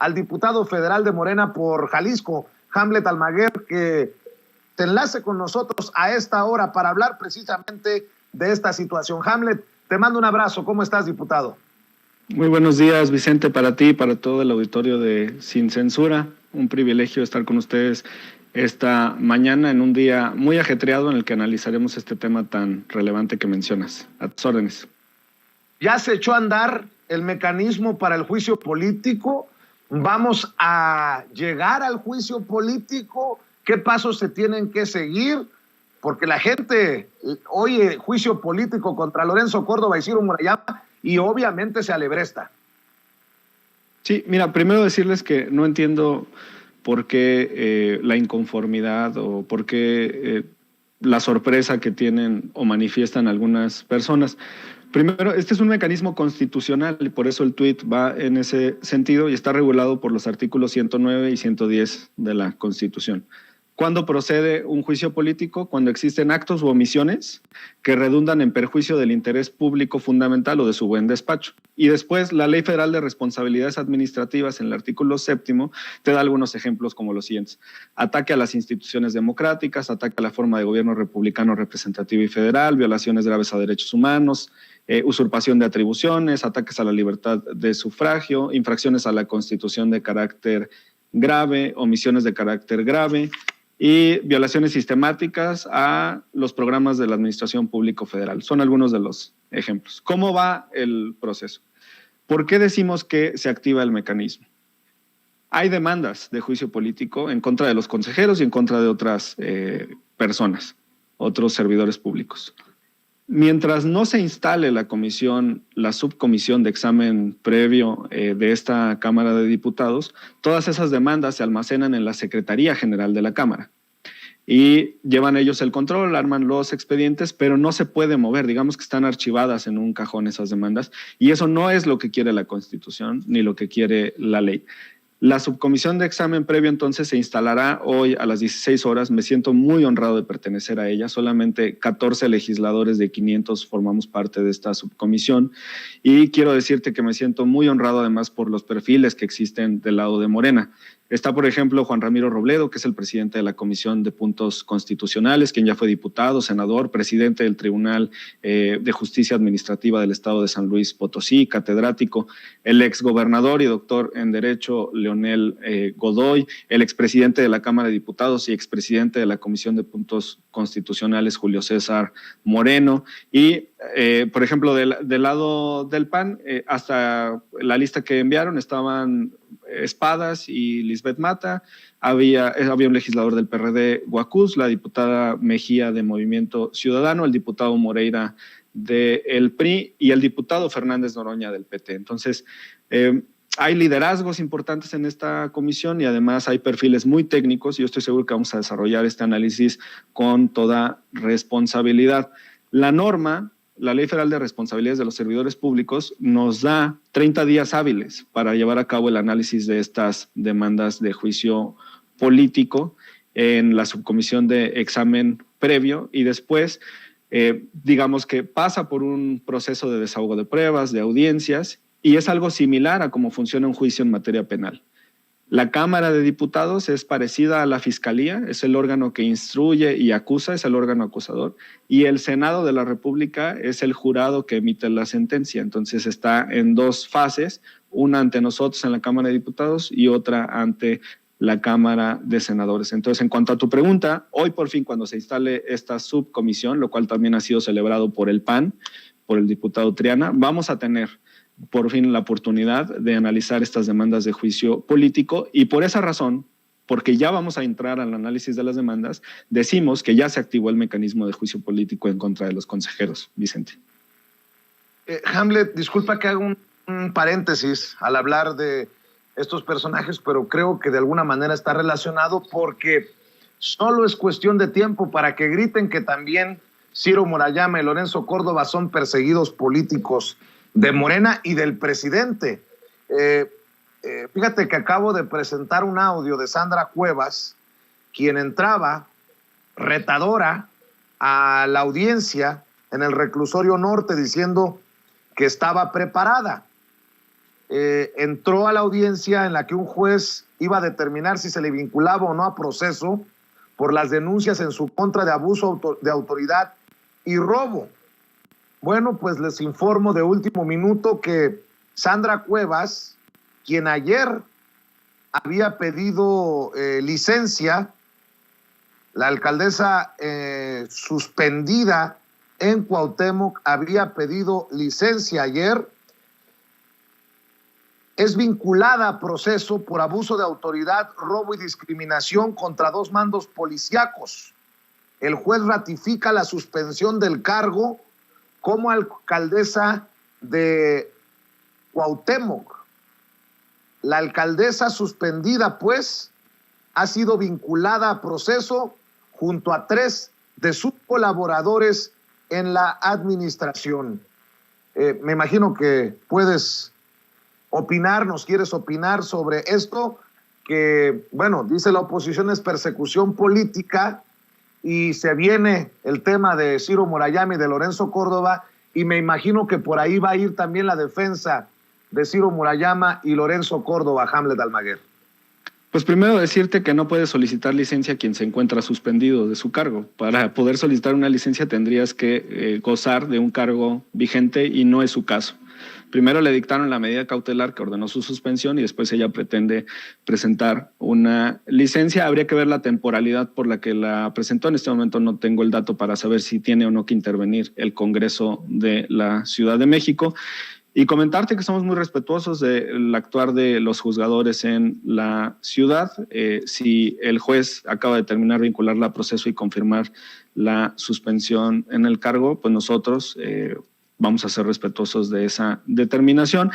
al diputado federal de Morena por Jalisco, Hamlet Almaguer, que se enlace con nosotros a esta hora para hablar precisamente de esta situación. Hamlet, te mando un abrazo. ¿Cómo estás, diputado? Muy buenos días, Vicente, para ti y para todo el auditorio de Sin Censura. Un privilegio estar con ustedes esta mañana en un día muy ajetreado en el que analizaremos este tema tan relevante que mencionas. A tus órdenes. Ya se echó a andar el mecanismo para el juicio político. ¿Vamos a llegar al juicio político? ¿Qué pasos se tienen que seguir? Porque la gente oye juicio político contra Lorenzo Córdoba y Ciro Murayama y obviamente se alebresta. Sí, mira, primero decirles que no entiendo por qué la inconformidad o por qué la sorpresa que tienen o manifiestan algunas personas. Primero, este es un mecanismo constitucional y por eso el tuit va en ese sentido y está regulado por los artículos 109 y 110 de la Constitución. ¿Cuándo procede un juicio político? Cuando existen actos u omisiones que redundan en perjuicio del interés público fundamental o de su buen despacho. Y después, la Ley Federal de Responsabilidades Administrativas, en el artículo 7º, te da algunos ejemplos como los siguientes. Ataque a las instituciones democráticas, ataque a la forma de gobierno republicano representativo y federal, violaciones graves a derechos humanos, usurpación de atribuciones, ataques a la libertad de sufragio, infracciones a la Constitución de carácter grave, omisiones de carácter grave, y violaciones sistemáticas a los programas de la Administración Pública Federal. Son algunos de los ejemplos. ¿Cómo va el proceso? ¿Por qué decimos que se activa el mecanismo? Hay demandas de juicio político en contra de los consejeros y en contra de otras personas, otros servidores públicos. Mientras no se instale la comisión, la subcomisión de examen previo de esta Cámara de Diputados, todas esas demandas se almacenan en la Secretaría General de la Cámara y llevan ellos el control, arman los expedientes, pero no se puede mover, digamos que están archivadas en un cajón esas demandas y eso no es lo que quiere la Constitución ni lo que quiere la ley. La subcomisión de examen previo entonces se instalará hoy a las 16 horas. Me siento muy honrado de pertenecer a ella. Solamente 14 legisladores de 500 formamos parte de esta subcomisión. Y quiero decirte que me siento muy honrado además por los perfiles que existen del lado de Morena. Está, por ejemplo, Juan Ramiro Robledo, que es el presidente de la Comisión de Puntos Constitucionales, quien ya fue diputado, senador, presidente del Tribunal de Justicia Administrativa del Estado de San Luis Potosí, catedrático, el exgobernador y doctor en Derecho, Leonel Godoy, el expresidente de la Cámara de Diputados y expresidente de la Comisión de Puntos Constitucionales, Julio César Moreno, y, por ejemplo, del lado del PAN, hasta la lista que enviaron estaban Espadas y Lisbeth Mata, había un legislador del PRD, Guacuz, la diputada Mejía de Movimiento Ciudadano, el diputado Moreira del PRI y el diputado Fernández Noroña del PT. Entonces, hay liderazgos importantes en esta comisión y además hay perfiles muy técnicos y yo estoy seguro que vamos a desarrollar este análisis con toda responsabilidad. La norma, la Ley Federal de Responsabilidades de los Servidores Públicos, nos da 30 días hábiles para llevar a cabo el análisis de estas demandas de juicio político en la subcomisión de examen previo y después, digamos que pasa por un proceso de desahogo de pruebas, de audiencias, y es algo similar a cómo funciona un juicio en materia penal. La Cámara de Diputados es parecida a la Fiscalía, es el órgano que instruye y acusa, es el órgano acusador, y el Senado de la República es el jurado que emite la sentencia. Entonces está en dos fases, una ante nosotros en la Cámara de Diputados y otra ante la Cámara de Senadores. Entonces, en cuanto a tu pregunta, hoy por fin cuando se instale esta subcomisión, lo cual también ha sido celebrado por el PAN, por el diputado Triana, vamos a tener por fin la oportunidad de analizar estas demandas de juicio político y por esa razón, porque ya vamos a entrar al análisis de las demandas, decimos que ya se activó el mecanismo de juicio político en contra de los consejeros. Vicente. Hamlet, disculpa que haga un paréntesis al hablar de estos personajes, pero creo que de alguna manera está relacionado porque solo es cuestión de tiempo para que griten que también Ciro Murayama y Lorenzo Córdoba son perseguidos políticos de Morena y del presidente. Fíjate que acabo de presentar un audio de Sandra Cuevas, quien entraba retadora a la audiencia en el reclusorio norte diciendo que estaba preparada. entró a la audiencia en la que un juez iba a determinar si se le vinculaba o no a proceso por las denuncias en su contra de abuso de autoridad y robo. Bueno, pues les informo de último minuto que Sandra Cuevas, quien ayer había pedido licencia, la alcaldesa suspendida en Cuauhtémoc había pedido licencia ayer, es vinculada a proceso por abuso de autoridad, robo y discriminación contra 2 mandos policíacos. El juez ratifica la suspensión del cargo como alcaldesa de Cuauhtémoc. La alcaldesa suspendida, pues, ha sido vinculada a proceso junto a 3 de sus colaboradores en la administración. Me imagino que puedes opinar, nos quieres opinar sobre esto, que, bueno, dice la oposición es persecución política y se viene el tema de Ciro Murayama y de Lorenzo Córdoba, y me imagino que por ahí va a ir también la defensa de Ciro Murayama y Lorenzo Córdoba, Hamlet Almaguer. Pues primero decirte que no puedes solicitar licencia a quien se encuentra suspendido de su cargo. Para poder solicitar una licencia tendrías que gozar de un cargo vigente y no es su caso. Primero le dictaron la medida cautelar que ordenó su suspensión y después ella pretende presentar una licencia. Habría que ver la temporalidad por la que la presentó. En este momento no tengo el dato para saber si tiene o no que intervenir el Congreso de la Ciudad de México. Y comentarte que somos muy respetuosos del actuar de los juzgadores en la ciudad. Si el juez acaba de terminar vincularla a proceso y confirmar la suspensión en el cargo, pues nosotros vamos a ser respetuosos de esa determinación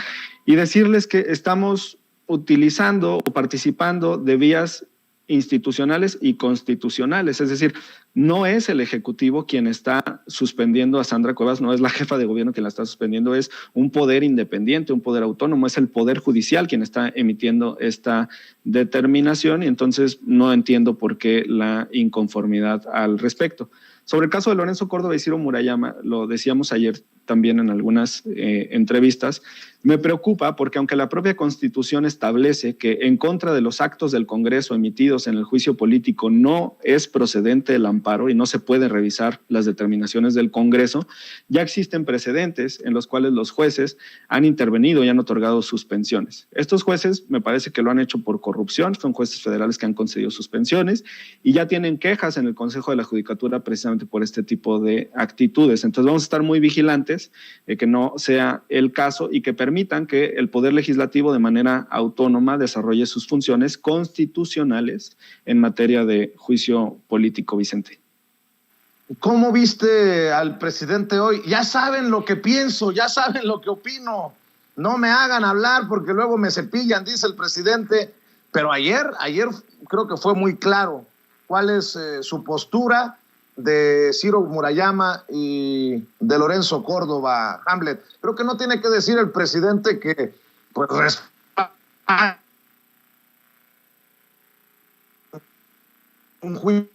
y decirles que estamos utilizando o participando de vías institucionales y constitucionales, es decir, no es el Ejecutivo quien está suspendiendo a Sandra Cuevas, no es la jefa de gobierno quien la está suspendiendo, es un poder independiente, un poder autónomo, es el Poder Judicial quien está emitiendo esta determinación y entonces no entiendo por qué la inconformidad al respecto. Sobre el caso de Lorenzo Córdoba y Ciro Murayama, lo decíamos ayer también en algunas entrevistas, me preocupa porque aunque la propia Constitución establece que en contra de los actos del Congreso emitidos en el juicio político no es procedente el amparo y no se puede revisar las determinaciones del Congreso, ya existen precedentes en los cuales los jueces han intervenido y han otorgado suspensiones. Estos jueces me parece que lo han hecho por corrupción, son jueces federales que han concedido suspensiones y ya tienen quejas en el Consejo de la Judicatura precisamente por este tipo de actitudes. Entonces vamos a estar muy vigilantes que no sea el caso y que permitan que el Poder Legislativo de manera autónoma desarrolle sus funciones constitucionales en materia de juicio político, Vicente. ¿Cómo viste al presidente hoy? Ya saben lo que pienso, ya saben lo que opino. No me hagan hablar porque luego me cepillan, dice el presidente. Pero ayer creo que fue muy claro cuál es su postura de Ciro Murayama y de Lorenzo Córdoba, Hamlet. Creo que no tiene que decir el presidente que pues un juicio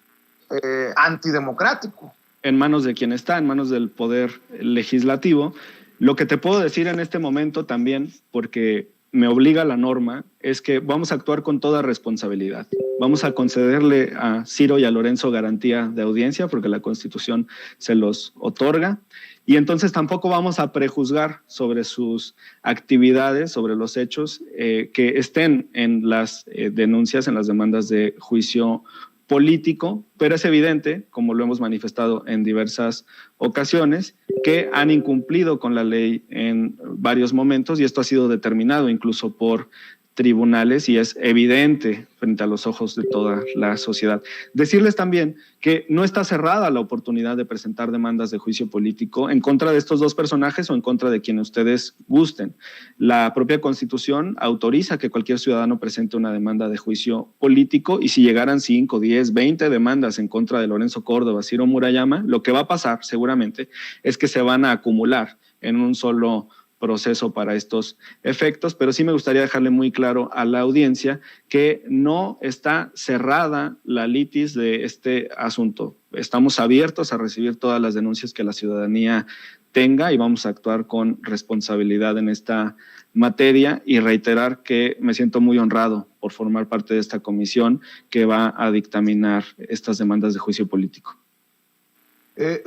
antidemocrático. En manos de quien está, en manos del Poder Legislativo. Lo que te puedo decir en este momento también, porque me obliga la norma, es que vamos a actuar con toda responsabilidad. Vamos a concederle a Ciro y a Lorenzo garantía de audiencia porque la Constitución se los otorga y entonces tampoco vamos a prejuzgar sobre sus actividades, sobre los hechos que estén en las denuncias, en las demandas de juicio político, pero es evidente, como lo hemos manifestado en diversas ocasiones, que han incumplido con la ley en varios momentos y esto ha sido determinado incluso por tribunales y es evidente frente a los ojos de toda la sociedad. Decirles también que no está cerrada la oportunidad de presentar demandas de juicio político en contra de estos dos personajes o en contra de quienes ustedes gusten. La propia Constitución autoriza que cualquier ciudadano presente una demanda de juicio político y si llegaran 5, 10, 20 demandas en contra de Lorenzo Córdoba, Ciro Murayama, lo que va a pasar seguramente es que se van a acumular en un solo proceso para estos efectos, pero sí me gustaría dejarle muy claro a la audiencia que no está cerrada la litis de este asunto. Estamos abiertos a recibir todas las denuncias que la ciudadanía tenga y vamos a actuar con responsabilidad en esta materia y reiterar que me siento muy honrado por formar parte de esta comisión que va a dictaminar estas demandas de juicio político.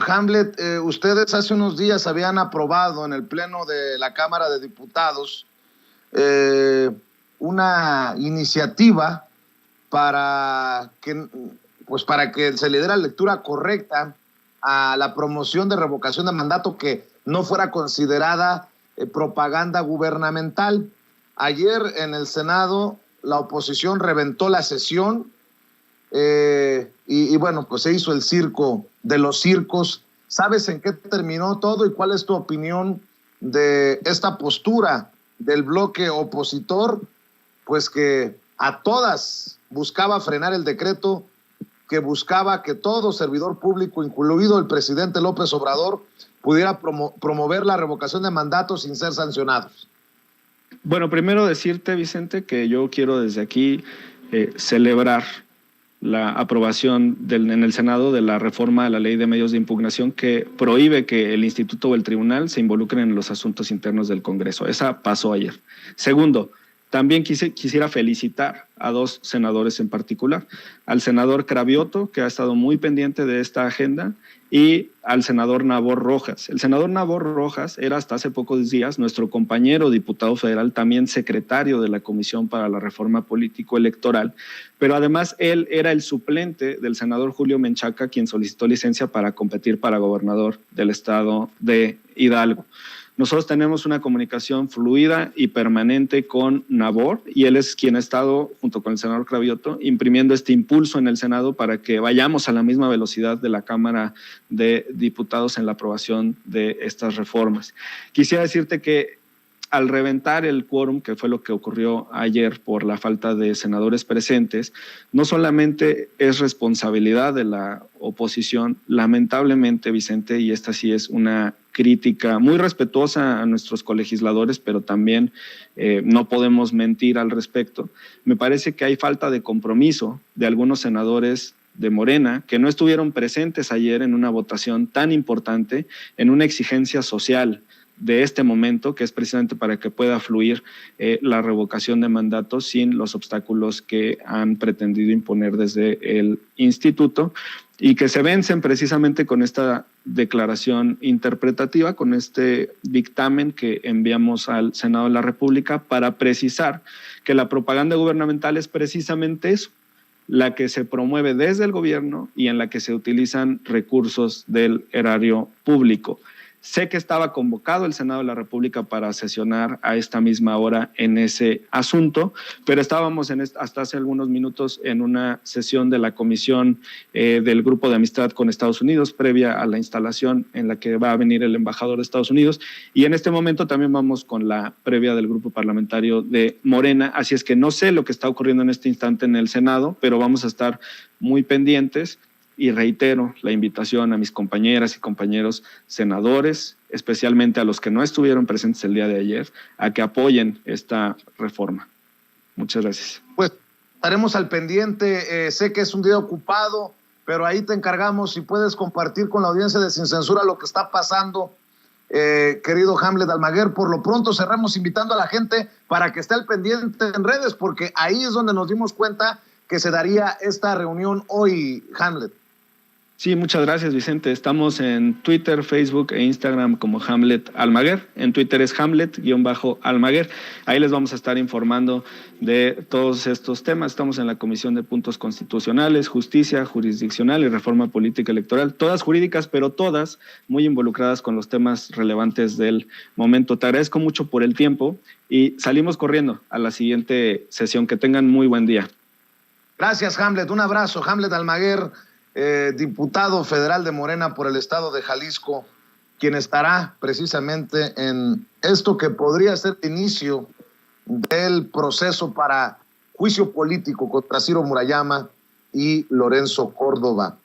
Hamlet, ustedes hace unos días habían aprobado en el Pleno de la Cámara de Diputados una iniciativa para que se le diera lectura correcta a la promoción de revocación de mandato que no fuera considerada propaganda gubernamental. Ayer en el Senado la oposición reventó la sesión y bueno, pues se hizo el circo de los circos. ¿Sabes en qué terminó todo y cuál es tu opinión de esta postura del bloque opositor? Pues que a todas buscaba frenar el decreto, que buscaba que todo servidor público, incluido el presidente López Obrador, pudiera promover la revocación de mandatos sin ser sancionados. Bueno, primero decirte, Vicente, que yo quiero desde aquí celebrar la aprobación en el Senado de la reforma a la Ley de Medios de Impugnación que prohíbe que el Instituto o el Tribunal se involucren en los asuntos internos del Congreso. Esa pasó ayer. Segundo, también quisiera felicitar a dos senadores en particular, al senador Cravioto, que ha estado muy pendiente de esta agenda, y al senador Nabor Rojas. El senador Nabor Rojas era hasta hace pocos días nuestro compañero diputado federal, también secretario de la Comisión para la Reforma Político-Electoral, pero además él era el suplente del senador Julio Menchaca, quien solicitó licencia para competir para gobernador del estado de Hidalgo. Nosotros tenemos una comunicación fluida y permanente con Nabor y él es quien ha estado, junto con el senador Cravioto, imprimiendo este impulso en el Senado para que vayamos a la misma velocidad de la Cámara de Diputados en la aprobación de estas reformas. Quisiera decirte que al reventar el quórum, que fue lo que ocurrió ayer por la falta de senadores presentes, no solamente es responsabilidad de la oposición, lamentablemente, Vicente, y esta sí es una crítica muy respetuosa a nuestros colegisladores, pero también no podemos mentir al respecto. Me parece que hay falta de compromiso de algunos senadores de Morena que no estuvieron presentes ayer en una votación tan importante, en una exigencia social de este momento, que es precisamente para que pueda fluir la revocación de mandatos sin los obstáculos que han pretendido imponer desde el instituto y que se vencen precisamente con esta declaración interpretativa, con este dictamen que enviamos al Senado de la República para precisar que la propaganda gubernamental es precisamente eso, la que se promueve desde el gobierno y en la que se utilizan recursos del erario público. Sé que estaba convocado el Senado de la República para sesionar a esta misma hora en ese asunto, pero estábamos hasta hace algunos minutos en una sesión de la Comisión del Grupo de Amistad con Estados Unidos, previa a la instalación en la que va a venir el embajador de Estados Unidos, y en este momento también vamos con la previa del Grupo Parlamentario de Morena, así es que no sé lo que está ocurriendo en este instante en el Senado, pero vamos a estar muy pendientes. Y reitero la invitación a mis compañeras y compañeros senadores, especialmente a los que no estuvieron presentes el día de ayer, a que apoyen esta reforma. Muchas gracias. Pues estaremos al pendiente. Sé que es un día ocupado, pero ahí te encargamos si puedes compartir con la audiencia de Sin Censura lo que está pasando, querido Hamlet Almaguer. Por lo pronto cerramos invitando a la gente para que esté al pendiente en redes, porque ahí es donde nos dimos cuenta que se daría esta reunión hoy, Hamlet. Sí, muchas gracias, Vicente. Estamos en Twitter, Facebook e Instagram como Hamlet Almaguer. En Twitter es Hamlet-Almaguer. Ahí les vamos a estar informando de todos estos temas. Estamos en la Comisión de Puntos Constitucionales, Justicia, Jurisdiccional y Reforma Política Electoral. Todas jurídicas, pero todas muy involucradas con los temas relevantes del momento. Te agradezco mucho por el tiempo y salimos corriendo a la siguiente sesión. Que tengan muy buen día. Gracias, Hamlet. Un abrazo. Hamlet Almaguer, diputado federal de Morena por el estado de Jalisco, quien estará precisamente en esto que podría ser el inicio del proceso para juicio político contra Ciro Murayama y Lorenzo Córdoba.